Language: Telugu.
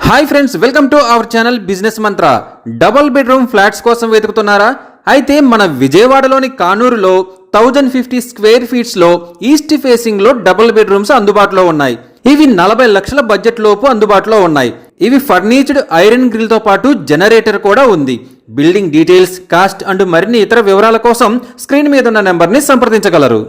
Hi friends, welcome to our channel business Mantra. Double bedroom flats కోసం వెతుకుతున్నారా? అయితే మన విజయవాడలోని కానూరులో 1050 స్క్వేర్ ఫీట్స్ లో ఈస్ట్ ఫేసింగ్ లో డబుల్ బెడ్రూమ్స్ అందుబాటులో ఉన్నాయి. ఇవి 40 లక్షల బడ్జెట్ లోపు అందుబాటులో ఉన్నాయి. ఇవి ఫర్నిచర్డ్ ఐరన్ గ్రిల్ తో పాటు జనరేటర్ కూడా ఉంది. బిల్డింగ్ డీటెయిల్స్, కాస్ట్ అండ్ మరిన్ని ఇతర వివరాల కోసం స్క్రీన్ మీద ఉన్న నెంబర్ ని సంప్రదించగలరు.